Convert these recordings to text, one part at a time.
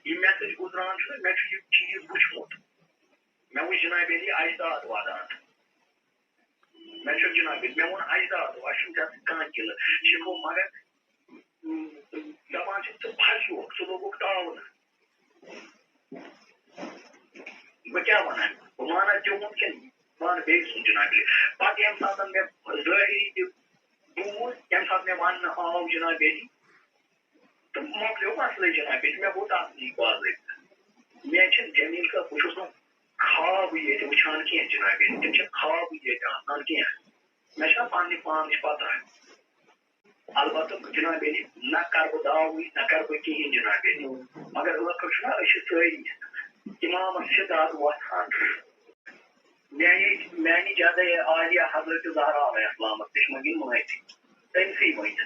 یہ مے سۭتۍ گُزران چھُ مےٚ چھُ یہِ چیٖز وٕچھمُت مےٚ وٕچھ جناب علی اجداد واتان مےٚ چھُ جناب علی مےٚ ووٚن اجداد اَسہِ چھُنہٕ ژےٚ سۭتۍ کانٛہہ گِلہٕ شِکو مگر دپان چھِ ژٕ پھسیوکھ ژٕ لوگُکھ تاونہٕ بہٕ کیٛاہ وَنہٕ بہٕ وَنہٕ تِہُنٛد کِنہٕ بہٕ وَنہٕ بیٚیہِ سُنٛد جناب علی پتہٕ ییٚمہِ ساتہٕ مےٚ ظٲہری تہِ بوٗز ییٚمہِ ساتہٕ مےٚ وَننہٕ آو جناب علی تہٕ مۄکلیو مسلے جناب علی مےٚ گوٚو تَتھ نِش باضٲبطہٕ مےٚ چھِ جمیٖل کا بہٕ چھُس نہٕ خوابٕے ییٚتہِ وٕچھان کینٛہہ جناب علی تِم چھِ خوابٕے ییٚتہِ آسان کینٛہہ مےٚ چھِنا پننہِ پانٕچ پتہ البتہ جناب علی نہ کرٕ بہٕ دعوٕے نہ کرٕ بہٕ کِہیٖنۍ جناب علی مگر ٲخر چھُنا أسۍ چھِ سٲری امامس چھِ دَگ وۄتھان میانہِ جدے عالیہ حضرت زہرا علیہ السلامس تہِ چھِ مٔنگِن معٲفی تٔمسٕے ؤنِتھ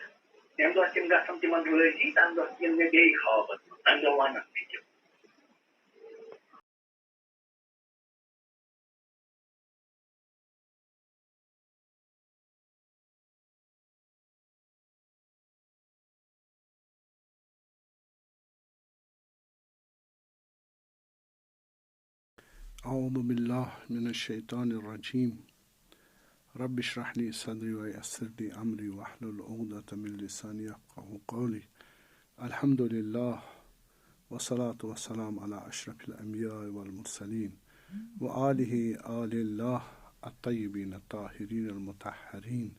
تمہِ دۄہ تِم گژھن تِمن رٲضی تمہِ دۄہ یِن مےٚ بیٚیہِ خوابس منٛز تمہِ دۄہ ونن مےٚ تِم اعوذ باللہ من الشیطان الرجیم رب اشرح لي صدری ویسر لي امری واحلل عقدۃ من لسانی یفقهوا قولی الحمد للہ والصلاة والسلام علی اشرف الانبیاء والمرسلین وآلہ آل اللہ الطیبین الطاہرین المطہرین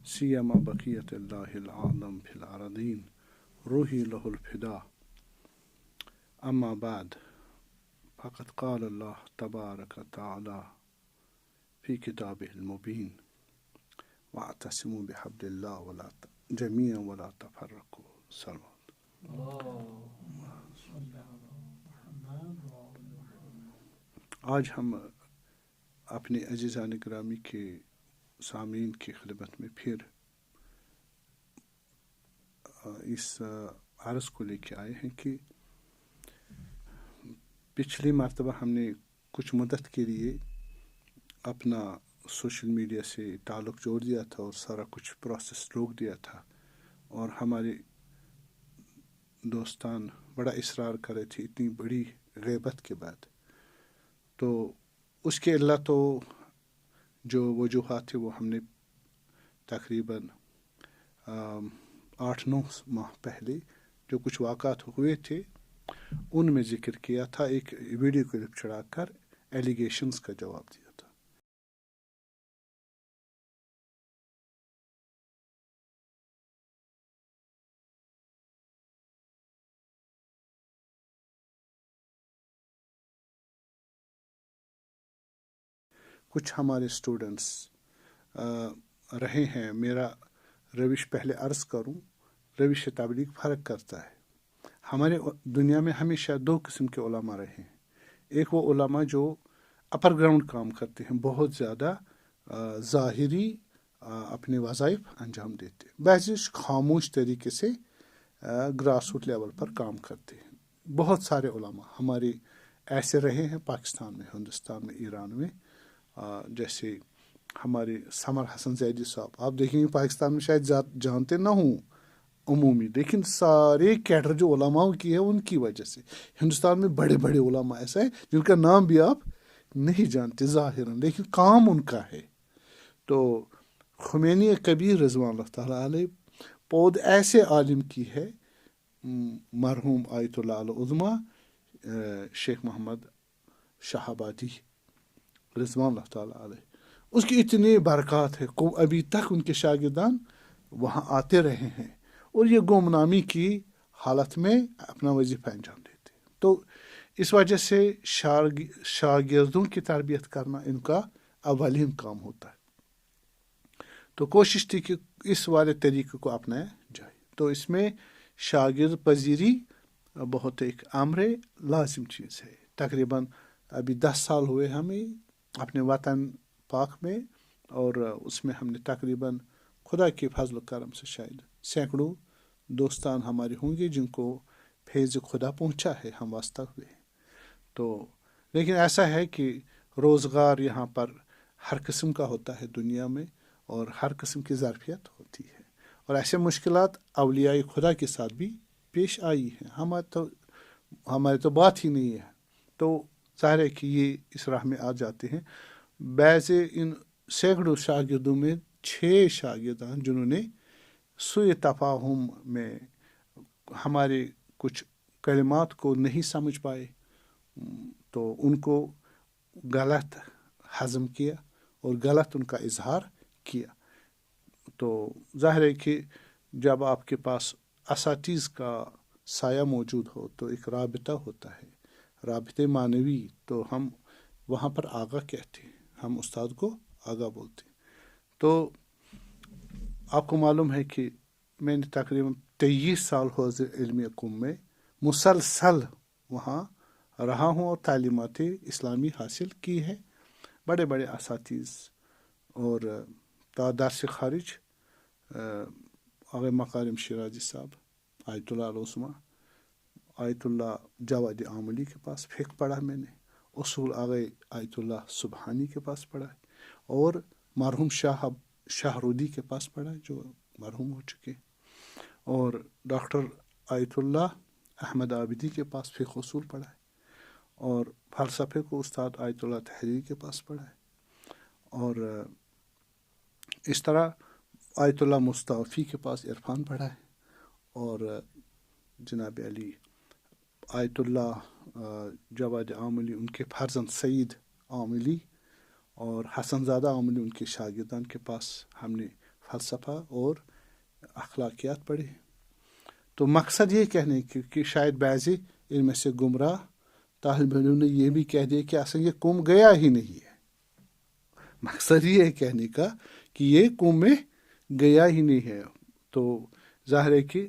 سیما بقیت اللہ العظم فی الارضین روحی لہ الفدا اما بعد فقد قال اللہ تبارک تعالی فی کتابہ المبین واعتصموا بحبل اللہ جمیعا ولا تفرقوا صلوات آج ہم اپنے عزیزان گرامی کے سامعین کی خدمت میں پھر اس عرض کو لے کے آئے ہیں کہ پچھلی مرتبہ ہم نے کچھ مدت کے لیے اپنا سوشل میڈیا سے تعلق جوڑ دیا تھا اور سارا کچھ پروسیس روک دیا تھا اور ہمارے دوستان بڑا اصرار کر رہے تھے اتنی بڑی غیبت کے بعد تو اس کے اللہ تو جو وجوہات تھے وہ ہم نے تقریباً 8-9 ماہ پہلے جو کچھ واقعات ہوئے تھے ان میں ذکر کیا تھا ایک ویڈیو کلپ چڑھا کر ایلیگیشنز کا جواب دیا تھا کچھ ہمارے اسٹوڈنٹس رہے ہیں میرا روش پہلے عرض کروں روش تبلیغ فرق کرتا ہے ہمارے دنیا میں ہمیشہ 2 قسم کے علماء رہے ہیں ایک وہ علماء جو اپر گراؤنڈ کام کرتے ہیں بہت زیادہ ظاہری اپنے وظائف انجام دیتے ہیں بعض خاموش طریقے سے گراس روٹ لیول پر کام کرتے ہیں بہت سارے علماء ہمارے ایسے رہے ہیں پاکستان میں ہندوستان میں ایران میں جیسے ہمارے سمر حسن زیدی صاحب آپ دیکھیں گے پاکستان میں شاید جانتے نہ ہوں عمومی لیکن سارے کیڈر جو علماء کی ہے ان کی وجہ سے ہندوستان میں بڑے بڑے علماء ایسے ہیں جن کا نام بھی آپ نہیں جانتے ظاہراً لیکن کام ان کا ہے تو خمینی کبیر رضوان اللہ تعالیٰ علیہ پود ایسے عالم کی ہے مرحوم آیت اللہ العظمیٰ شیخ محمد شہابادی رضوان اللہ تعالیٰ علیہ اس کی اتنی برکات ہے ابھی تک ان کے شاگردان وہاں آتے رہے ہیں اور یہ گمنامی کی حالت میں اپنا وظیفہ انجام دیتے ہیں تو اس وجہ سے شاگردوں کی تربیت کرنا ان کا اولین کام ہوتا ہے تو کوشش تھی کہ اس والے طریقے کو اپنایا جائے تو اس میں شاگرد پذیری بہت ایک امر لازم چیز ہے تقریباً ابھی 10 سال ہوئے ہمیں اپنے وطن پاک میں اور اس میں ہم نے تقریباً خدا کے فضل و کرم سے شاید سینکڑوں دوستان ہمارے ہوں گے جن کو فیض خدا پہنچا ہے ہم واسطہ ہوئے تو لیکن ایسا ہے کہ روزگار یہاں پر ہر قسم کا ہوتا ہے دنیا میں اور ہر قسم کی ظرفیت ہوتی ہے اور ایسے مشکلات اولیاء خدا کے ساتھ بھی پیش آئی ہیں ہم تو ہماری تو بات ہی نہیں ہے. تو ظاہر ہے کہ یہ اس راہ میں آ جاتے ہیں. بعض ان سینکڑوں شاگردوں میں 6 شاگردان جنہوں نے سوء تفاہم میں ہمارے کچھ کلمات کو نہیں سمجھ پائے تو ان کو غلط ہضم کیا اور غلط ان کا اظہار کیا. تو ظاہر ہے کہ جب آپ کے پاس اساتذ کا سایہ موجود ہو تو ایک رابطہ ہوتا ہے، رابطے معنوی. تو ہم وہاں پر آگاہ کہتے ہیں، ہم استاد کو آگاہ بولتے ہیں. تو آپ کو معلوم ہے کہ میں نے تقریباً 23 سال حوض علم قم میں مسلسل وہاں رہا ہوں اور تعلیمات اسلامی حاصل کی ہے. بڑے بڑے اساتذ اور درس خارج آغا مکارم شیرازی صاحب، آیت اللہ العظمیٰ، آیت اللہ جواد عاملی کے پاس فقہ پڑھا میں نے، اصول آغا آیت اللہ سبحانی کے پاس پڑھا ہے، اور مرحوم شاہ رودی کے پاس پڑھا ہے جو مرحوم ہو چکے، اور ڈاکٹر آیت اللہ احمد عابدی کے پاس فقہ اصول پڑھا ہے، اور فلسفے کو استاد آیت اللہ تحریری کے پاس پڑھا ہے، اور اس طرح آیت اللہ مصطفی کے پاس عرفان پڑھا ہے، اور جناب علی آیت اللہ جواد عاملی ان کے فرزند سعید عاملی اور حسن زادہ عاملی ان کے شاگردان کے پاس ہم نے فلسفہ اور اخلاقیات پڑھے. تو مقصد یہ کہنے کہ شاید بعضی ان میں سے گمراہ طالب علم نے یہ بھی کہہ دیا کہ اصل یہ قوم گیا ہی نہیں ہے. مقصد یہ ہے کہنے کا کہ یہ قوم میں گیا ہی نہیں ہے. تو ظاہر ہے کہ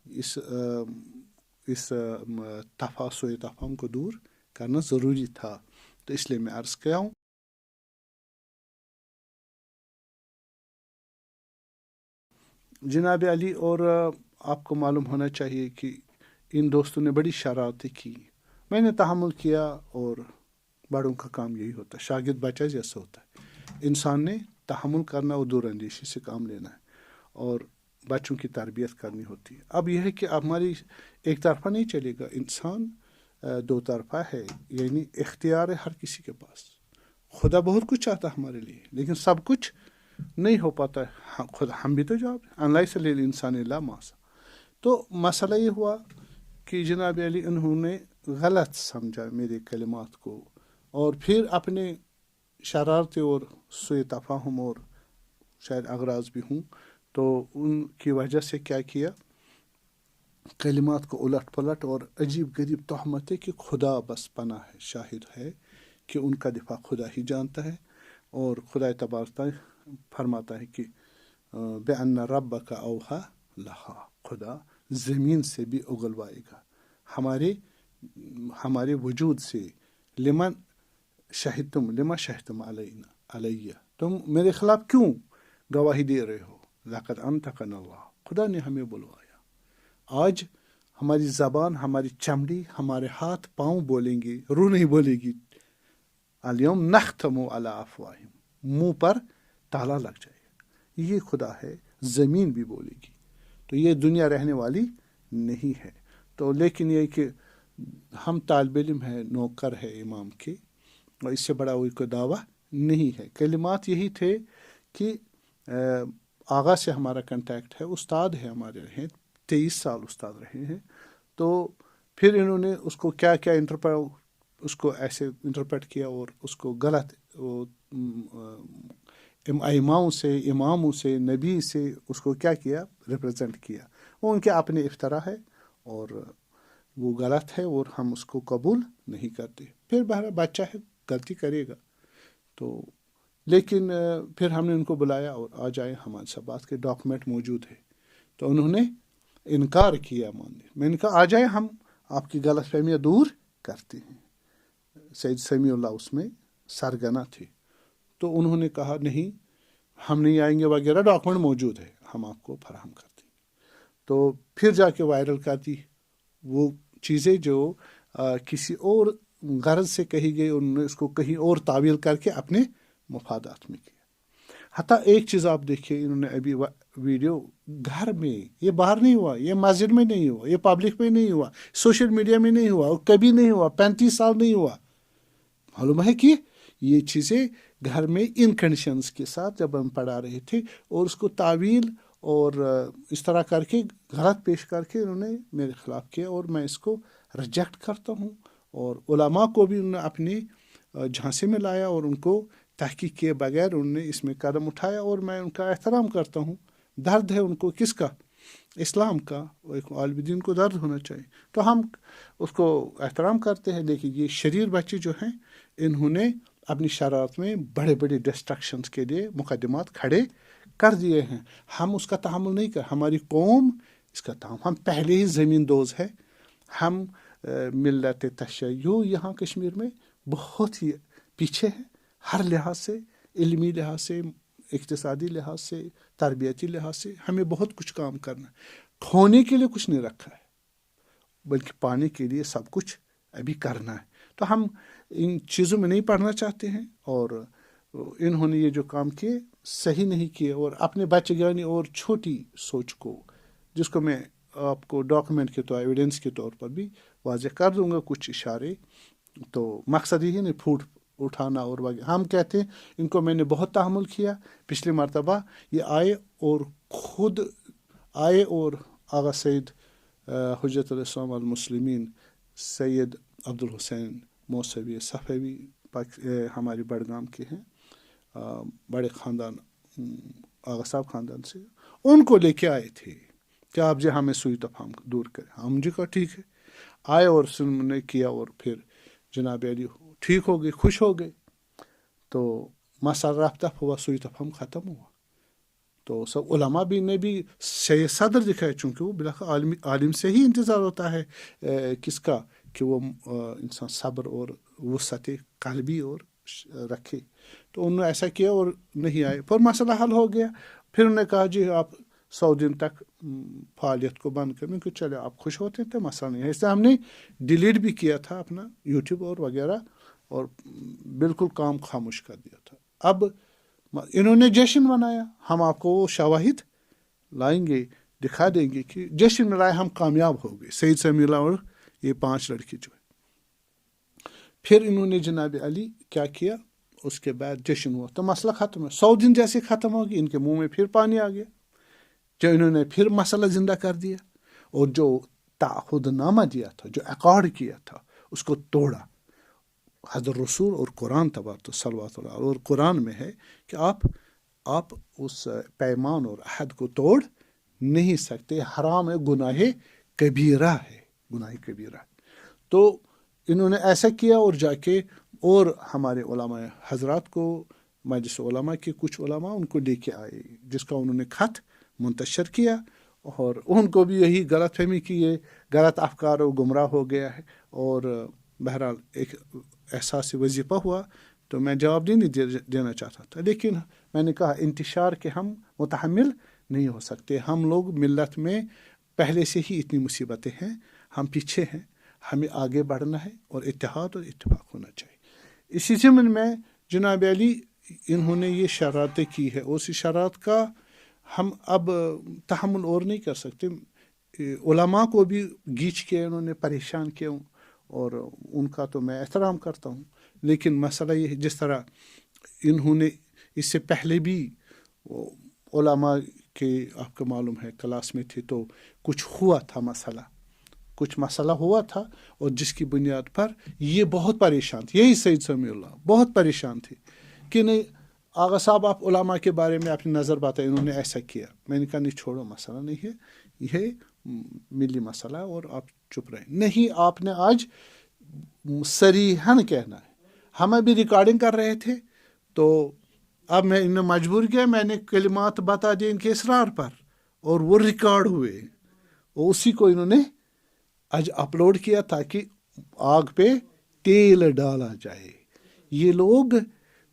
اس سوء تفاہم کو دور کرنا ضروری تھا. تو اس لیے میں عرض کیا ہوں. جناب علی، اور آپ کو معلوم ہونا چاہیے کہ ان دوستوں نے بڑی شرارتیں کی. میں نے تحمل کیا، اور بڑوں کا کام یہی ہوتا ہے، شاگرد بچہ جیسا ہوتا ہے. انسان نے تحمل کرنا اور دور اندیشی سے کام لینا ہے اور بچوں کی تربیت کرنی ہوتی ہے. اب یہ ہے کہ ہماری ایک طرفہ نہیں چلے گا، انسان دو طرفہ ہے، یعنی اختیار ہے ہر کسی کے پاس. خدا بہت کچھ چاہتا ہے ہمارے لیے، لیکن سب کچھ نہیں ہو پاتا ہے. خود ہم بھی تو جواب انلیس للانسان الا ما سعى. تو مسئلہ یہ ہوا کہ جناب علی انہوں نے غلط سمجھا میرے کلمات کو، اور پھر اپنے شرارتیں اور سوء تفاہم اور شاید اغراض بھی ہوں تو ان کی وجہ سے کیا کیا، کلمات کو الٹ پلٹ اور عجیب غریب تہمتیں کہ خدا بس پناہ ہے، شاہد ہے کہ ان کا دفاع خدا ہی جانتا ہے. اور خدا تبارک فرماتا ہے کہ بِأَنَّ رَبَّكَ أَوْحَى لَهَا، خدا زمین سے بھی اگلوائے گا ہمارے وجود سے. لما شہدتم علیہ، تم میرے خلاف کیوں گواہی دے رہے ہو. لقد انطقنا اللہ، خدا نے ہمیں بلوایا. آج ہماری زبان، ہماری چمڑی، ہمارے ہاتھ پاؤں بولیں گے، روح نہیں بولے گی. الیوم نختم علی افواہہم، منہ پر تالا لگ جائے گا. یہ خدا ہے. زمین بھی بولے گی. تو یہ دنیا رہنے والی نہیں ہے. تو لیکن یہ کہ ہم طالب علم ہیں، نوکر ہے امام کے، اور اس سے بڑا کوئی دعویٰ نہیں ہے. کلمات یہی تھے کہ آغا سے ہمارا کنٹیکٹ ہے، استاد ہے ہمارے رہے، 23 سال استاد رہے ہیں. تو پھر انہوں نے اس کو کیا اس کو ایسے انٹرپریٹ کیا اور اس کو غلط اماموں سے نبی سے اس کو کیا ریپرزینٹ کیا. وہ ان کے اپنے افطرا ہے اور وہ غلط ہے اور ہم اس کو قبول نہیں کرتے. پھر بہرحال بچہ ہے، غلطی کرے گا. تو لیکن پھر ہم نے ان کو بلایا اور آ جائے ہمارے ساتھ بات کے، ڈاکومنٹ موجود ہے. تو انہوں نے انکار کیا ماننے. میں نے کہا آ جائے، ہم آپ کی غلط فہمیاں دور کرتے ہیں. سید سمیع اللہ اس میں سرگنا تھے. تو انہوں نے کہا نہیں، ہم نہیں آئیں گے وغیرہ، ڈاکومنٹ موجود ہے، ہم آپ کو فراہم کرتے ہیں. تو پھر جا کے وائرل کر دی وہ چیزیں جو کسی اور غرض سے کہی گئی، انہوں نے اس کو کہیں اور تعویل کر کے اپنے مفادات میں کیا. حتیٰ ایک چیز آپ دیکھیے، انہوں نے ابھی ویڈیو گھر میں، یہ باہر نہیں ہوا، یہ مسجد میں نہیں ہوا، یہ پبلک میں نہیں ہوا، سوشل میڈیا میں نہیں ہوا، اور کبھی نہیں ہوا، 35 سال نہیں ہوا. معلوم ہے کہ یہ چیزیں گھر میں ان کنڈیشنز کے ساتھ جب ہم پڑھا رہے تھے، اور اس کو تعویل اور اس طرح کر کے غلط پیش کر کے انہوں نے میرے خلاف کیا، اور میں اس کو ریجیکٹ کرتا ہوں. اور علماء کو بھی انہوں نے اپنے جھانسے میں لایا، اور ان کو تحقیق کیے بغیر انہوں نے اس میں قدم اٹھایا، اور میں ان کا احترام کرتا ہوں. درد ہے ان کو، کس کا؟ اسلام کا. ایک عالم دین کو درد ہونا چاہیے، تو ہم اس کو احترام کرتے ہیں. لیکن یہ شریر بچے جو ہیں، انہوں نے اپنی شرارت میں بڑے بڑے ڈسٹرکشنز کے لیے مقدمات کھڑے کر دیے ہیں. ہم اس کا تحمل نہیں کر، ہماری قوم اس کا تحمل، ہم پہلے ہی زمین دوز ہے. ہم ملت تشیع یہاں کشمیر میں بہت ہی پیچھے ہیں، ہر لحاظ سے، علمی لحاظ سے، اقتصادی لحاظ سے، تربیتی لحاظ سے. ہمیں بہت کچھ کام کرنا ہے. کھونے کے لیے کچھ نہیں رکھا ہے، بلکہ پانے کے لیے سب کچھ ابھی کرنا ہے. تو ہم ان چیزوں میں نہیں پڑھنا چاہتے ہیں، اور انہوں نے یہ جو کام کیے صحیح نہیں کیے. اور اپنے بچے گانی اور چھوٹی سوچ کو، جس کو میں آپ کو ڈاکومنٹ کے طور، ایویڈنس کے طور پر بھی واضح کر دوں گا کچھ اشارے. تو مقصد یہی نہیں پھوٹ اٹھانا اور وغیرہ. ہم کہتے ہیں ان کو میں نے بہت تحمل کیا. پچھلی مرتبہ یہ آئے اور خود آئے، اور آغا سید حجت الاسلام المسلمین سید عبدالحسین موسوی صفوی ہمارے بڑگام کے ہیں، بڑے خاندان، آغا صاحب خاندان سے، ان کو لے کے آئے تھے کہ آپ جی ہمیں سوئی تفہم دور کریں. ہم جی کا ٹھیک ہے، آئے اور سن نے کیا، اور پھر جناب علی ٹھیک ہو گئے، خوش ہو گئے. تو مسئلہ رفتہ ہوا، سوئی تفہم ختم ہوا. تو سب علماء بھی نے بھی صدر دکھایا، چونکہ وہ بلاخر عالم سے ہی انتظار ہوتا ہے کس کا، کہ وہ انسان صبر اور وسعت قلبی اور رکھے. تو انہوں نے ایسا کیا اور نہیں آئے. پھر مسئلہ حل ہو گیا. پھر انہوں نے کہا جی آپ 100 دن تک فعالیت کو بند کریں، کہ چلے آپ خوش ہوتے تھے، مسئلہ نہیں ہے. اس لیے ہم نے ڈیلیٹ بھی کیا تھا اپنا یوٹیوب اور وغیرہ، اور بالکل کام خاموش کر دیا تھا. اب انہوں نے جشن منایا. ہم آپ کو شواہد لائیں گے، دکھا دیں گے کہ جشن منایا، ہم کامیاب ہو گئے، سید سمیلہ اور یہ 5 لڑکے جو ہے. پھر انہوں نے جناب علی کیا کیا، اس کے بعد جشن ہوا تو مسئلہ ختم ہے. 100 دن جیسے ختم ہو گئی، ان کے منہ میں پھر پانی آ گیا، جو انہوں نے پھر مسئلہ زندہ کر دیا، اور جو تعہد نامہ دیا تھا، جو اکارڈ کیا تھا، اس کو توڑا. حضرت رسول اور قرآن تبارک صلوات اللہ، اور قرآن میں ہے کہ آپ اس پیمان اور عہد کو توڑ نہیں سکتے. حرام ہے، گناہ کبیرہ ہے، گناہ کبیرہ. تو انہوں نے ایسا کیا، اور جا کے اور ہمارے علماء حضرات کو، مجلس علماء کے کچھ علماء ان کو لے کے آئے، جس کا انہوں نے خط منتشر کیا، اور ان کو بھی یہی غلط فہمی کی یہ غلط افکار و گمراہ ہو گیا ہے. اور بہرحال ایک احساس وظیفہ ہوا، تو میں جواب نہیں دینا چاہتا تھا، لیکن میں نے کہا انتشار کے ہم متحمل نہیں ہو سکتے. ہم لوگ ملت میں پہلے سے ہی اتنی مصیبتیں ہیں، ہم پیچھے ہیں، ہمیں آگے بڑھنا ہے، اور اتحاد اور اتفاق ہونا چاہیے. اسی ضمن میں جناب علی انہوں نے یہ شرارتیں کی ہے، اور اسی شرارت کا ہم اب تحمل اور نہیں کر سکتے. علماء کو بھی گیچ کے انہوں نے پریشان کیا، اور ان کا تو میں احترام کرتا ہوں. لیکن مسئلہ یہ ہے، جس طرح انہوں نے اس سے پہلے بھی علماء کے، آپ کو معلوم ہے کلاس میں تھے، تو کچھ ہوا تھا مسئلہ ہوا تھا، اور جس کی بنیاد پر یہ بہت پریشان تھے. یہی سید سمیع اللہ بہت پریشان تھے کہ نہیں آغا صاحب آپ علماء کے بارے میں اپنی نظر بتائیں، انہوں نے ایسا کیا. میں نے کہا نہیں چھوڑو، مسئلہ نہیں ہے، یہ ملی مسئلہ ہے، اور آپ چپ رہیں. نہیں، آپ نے آج صریحاً کہنا ہے. ہم ابھی ریکارڈنگ کر رہے تھے، تو اب میں انہیں مجبور کیا، میں نے کلمات بتا دیے ان کے اصرار پر، اور وہ ریکارڈ ہوئے، اور اسی کو انہوں نے آج اپلوڈ کیا تاکہ آگ پہ تیل ڈالا جائے. یہ لوگ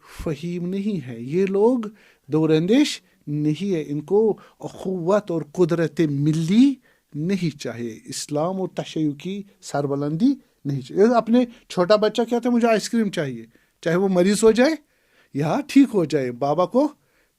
فہیم نہیں ہے، یہ لوگ دور اندیش نہیں ہے، ان کو اخوت اور قدرت ملی نہیں چاہیے، اسلام اور تشیع کی سربلندی نہیں چاہیے. اپنے چھوٹا بچہ کہتا ہے مجھے آئس کریم چاہیے، چاہے وہ مریض ہو جائے یا ٹھیک ہو جائے، بابا کو